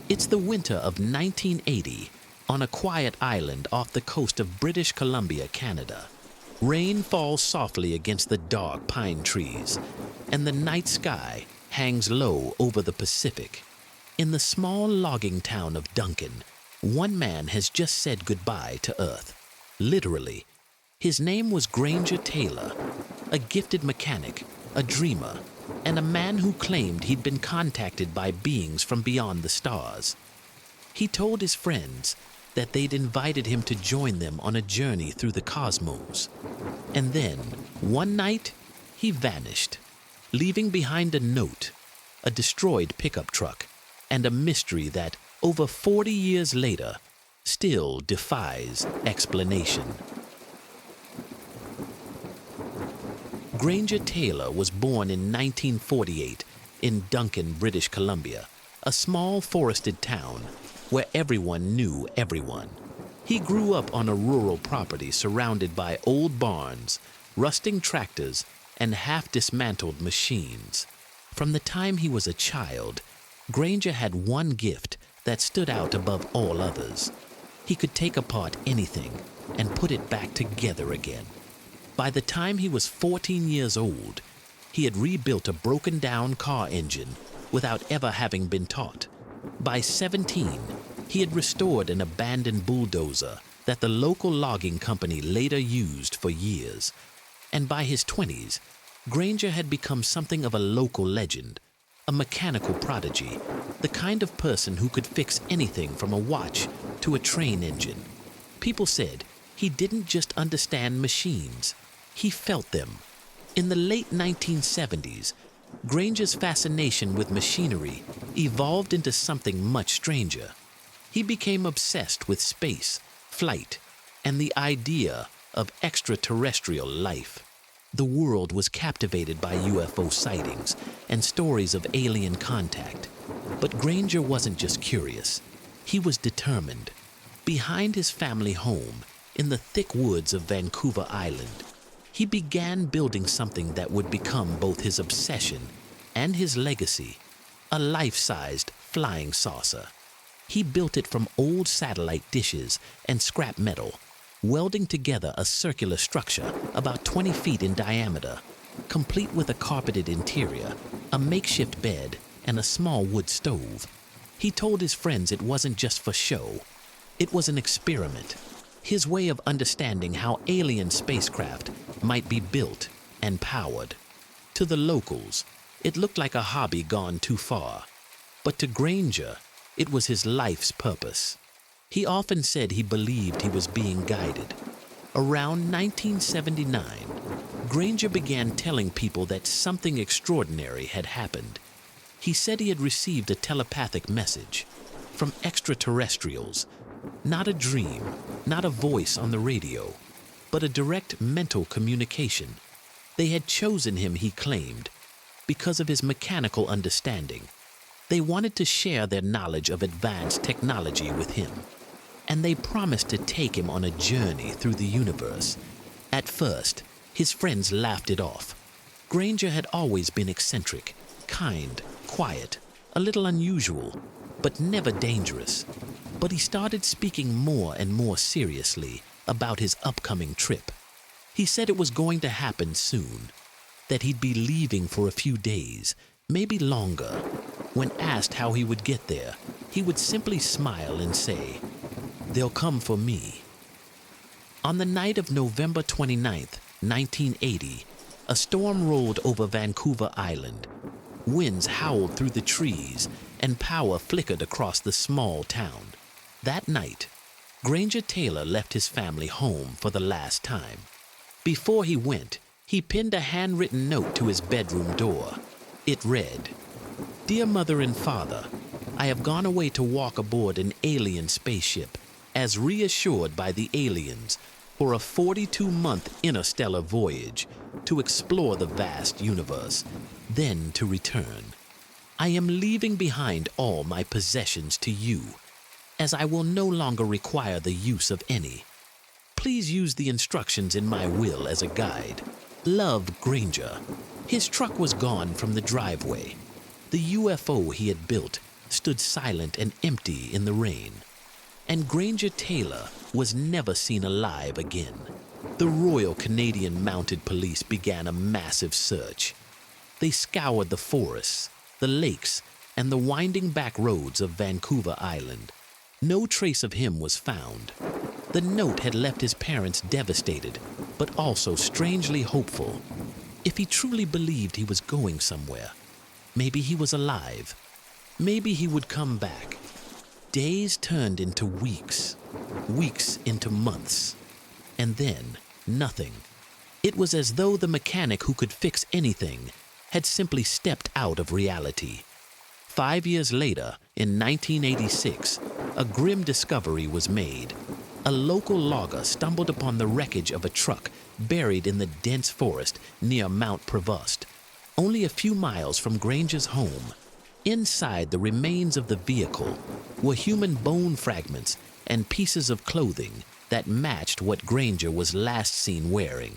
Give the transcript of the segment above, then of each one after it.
It's the winter of 1980 on a quiet island off the coast of British Columbia, Canada. Rain falls softly against the dark pine trees, and the night sky hangs low over the Pacific. In the small logging town of Duncan, one man has just said goodbye to Earth. Literally. His name was Granger Taylor, a gifted mechanic, a dreamer, and a man who claimed he'd been contacted by beings from beyond the stars. He told his friends that they'd invited him to join them on a journey through the cosmos. And then, one night, he vanished, leaving behind a note, a destroyed pickup truck, and a mystery that, over 40 years later, still defies explanation. Granger Taylor was born in 1948 in Duncan, British Columbia, a small forested town where everyone knew everyone. He grew up on a rural property surrounded by old barns, rusting tractors, and half-dismantled machines. From the time he was a child, Granger had one gift that stood out above all others. He could take apart anything and put it back together again. By the time he was 14 years old, he had rebuilt a broken-down car engine without ever having been taught. By 17, he had restored an abandoned bulldozer that the local logging company later used for years. And by his 20s, Granger had become something of a local legend, a mechanical prodigy, the kind of person who could fix anything from a watch to a train engine. People said he didn't just understand machines, he felt them. In the late 1970s, Granger's fascination with machinery evolved into something much stranger. He became obsessed with space, flight, and the idea of extraterrestrial life. The world was captivated by UFO sightings and stories of alien contact. But Granger wasn't just curious. He was determined. Behind his family home, in the thick woods of Vancouver Island, he began building something that would become both his obsession and his legacy, a life-sized flying saucer. He built it from old satellite dishes and scrap metal, welding together a circular structure about 20 feet in diameter, complete with a carpeted interior, a makeshift bed, and a small wood stove. He told his friends it wasn't just for show. It was an experiment, his way of understanding how alien spacecraft might be built and powered. To the locals, it looked like a hobby gone too far. But to Granger, it was his life's purpose. He often said he believed he was being guided. Around 1979, Granger began telling people that something extraordinary had happened. He said he had received a telepathic message from extraterrestrials, not a dream, not a voice on the radio, but a direct mental communication. They had chosen him, he claimed, because of his mechanical understanding. They wanted to share their knowledge of advanced technology with him, and they promised to take him on a journey through the universe. At first, his friends laughed it off. Granger had always been eccentric, kind, quiet, a little unusual, but never dangerous. But he started speaking more and more seriously about his upcoming trip. He said it was going to happen soon, that he'd be leaving for a few days, maybe longer. When asked how he would get there, he would simply smile and say, "They'll come for me." On the night of November 29th, 1980, a storm rolled over Vancouver Island. Winds howled through the trees, and power flickered across the small town. That night, Granger Taylor left his family home for the last time. Before he went, he pinned a handwritten note to his bedroom door. It read, "Dear Mother and Father, I have gone away to walk aboard an alien spaceship, as reassured by the aliens, for a 42-month interstellar voyage to explore the vast universe, then to return. I am leaving behind all my possessions to you, as I will no longer require the use of any. Please use the instructions in my will as a guide. Love, Granger." His truck was gone from the driveway. The UFO he had built stood silent and empty in the rain. And Granger Taylor was never seen alive again. The Royal Canadian Mounted Police began a massive search. They scoured the forests, the lakes, and the winding back roads of Vancouver Island. No trace of him was found. The note had left his parents devastated, but also strangely hopeful. If he truly believed he was going somewhere, maybe he was alive. Maybe he would come back. Days turned into weeks, weeks into months, and then nothing. It was as though the mechanic who could fix anything had simply stepped out of reality. 5 years later, in 1986, a grim discovery was made. A local logger stumbled upon the wreckage of a truck buried in the dense forest near Mount Prevost, only a few miles from Granger's home. Inside the remains of the vehicle were human bone fragments and pieces of clothing that matched what Granger was last seen wearing.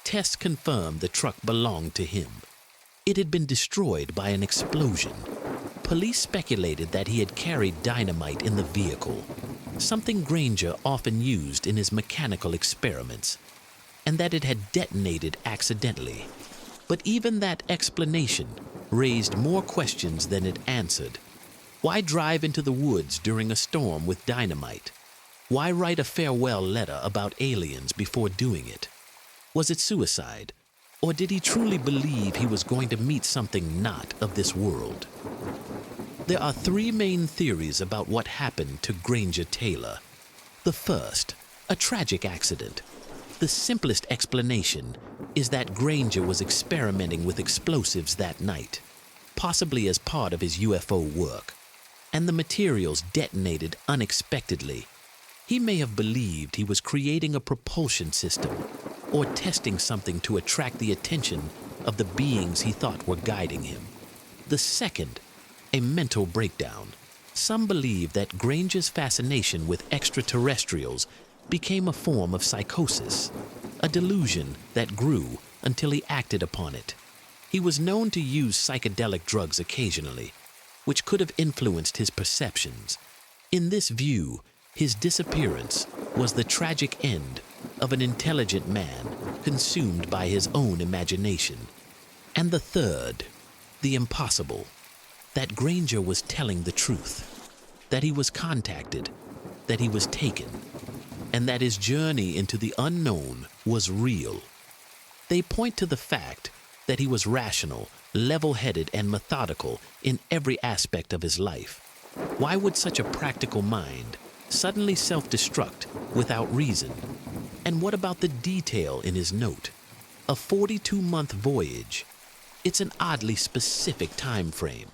Tests confirmed the truck belonged to him. It had been destroyed by an explosion. Police speculated that he had carried dynamite in the vehicle, something Granger often used in his mechanical experiments, and that it had detonated accidentally. But even that explanation raised more questions than it answered. Why drive into the woods during a storm with dynamite? Why write a farewell letter about aliens before doing it? Was it suicide? Or did he truly believe he was going to meet something not of this world? There are three main theories about what happened to Granger Taylor. The first, a tragic accident. The simplest explanation is that Granger was experimenting with explosives that night, possibly as part of his UFO work, and the materials detonated unexpectedly. He may have believed he was creating a propulsion system or testing something to attract the attention of the beings he thought were guiding him. The second, a mental breakdown. Some believe that Granger's fascination with extraterrestrials became a form of psychosis, a delusion that grew until he acted upon it. He was known to use psychedelic drugs occasionally, which could have influenced his perceptions. In this view, his disappearance was the tragic end of an intelligent man consumed by his own imagination. And the third, the impossible, that Granger was telling the truth, that he was contacted, that he was taken, and that his journey into the unknown was real. They point to the fact that he was rational, level-headed, and methodical in every aspect of his life. Why would such a practical mind suddenly self-destruct without reason? And what about the detail in his note? A 42-month voyage. It's an oddly specific time frame,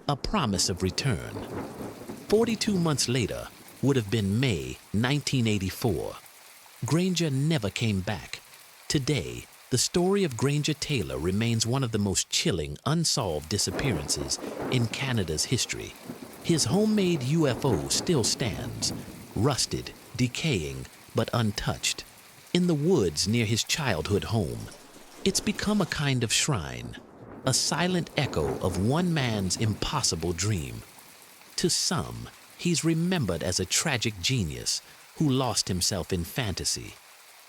a promise of return. 42 months later would have been May 1984. Granger never came back. Today, the story of Granger Taylor remains one of the most chilling, unsolved disappearances in Canada's history. His homemade UFO still stands, rusted, decaying, but untouched, in the woods near his childhood home. It's become a kind of shrine, a silent echo of one man's impossible dream. To some, he's remembered as a tragic genius who lost himself in fantasy.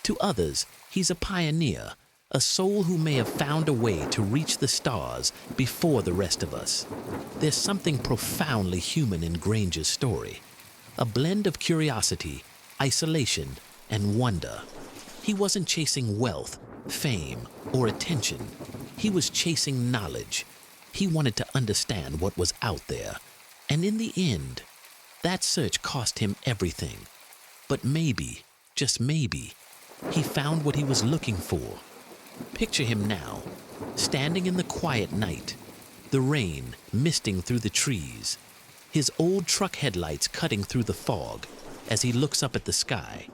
To others, he's a pioneer, a soul who may have found a way to reach the stars before the rest of us. There's something profoundly human in Granger's story, a blend of curiosity, isolation, and wonder. He wasn't chasing wealth, fame, or attention. He was chasing knowledge. He wanted to understand what was out there. And in the end, that search cost him everything. But maybe, just maybe, he found what he was looking for. Picture him now, standing in the quiet night, the rain misting through the trees, his old truck headlights cutting through the fog as he looks up at the sky,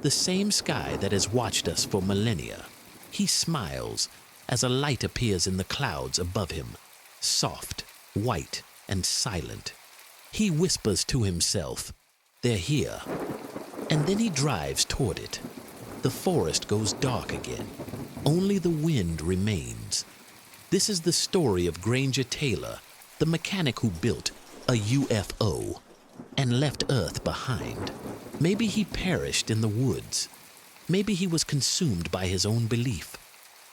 the same sky that has watched us for millennia. He smiles as a light appears in the clouds above him, soft, white, and silent. He whispers to himself, "They're here." And then he drives toward it. The forest goes dark again. Only the wind remains. This is the story of Granger Taylor, the mechanic who built, a UFO, and left Earth behind. Maybe he perished in the woods. Maybe he was consumed by his own belief.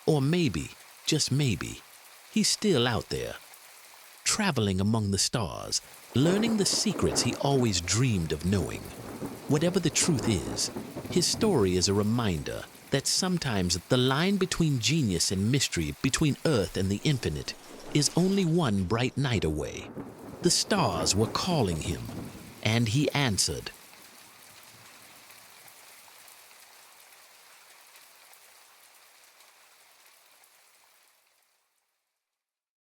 Or maybe, just maybe, he's still out there, traveling among the stars, learning the secrets he always dreamed of knowing. Whatever the truth is, his story is a reminder that sometimes the line between genius and mystery, between Earth and the infinite, is only one bright night away. The stars were calling him, and he answered.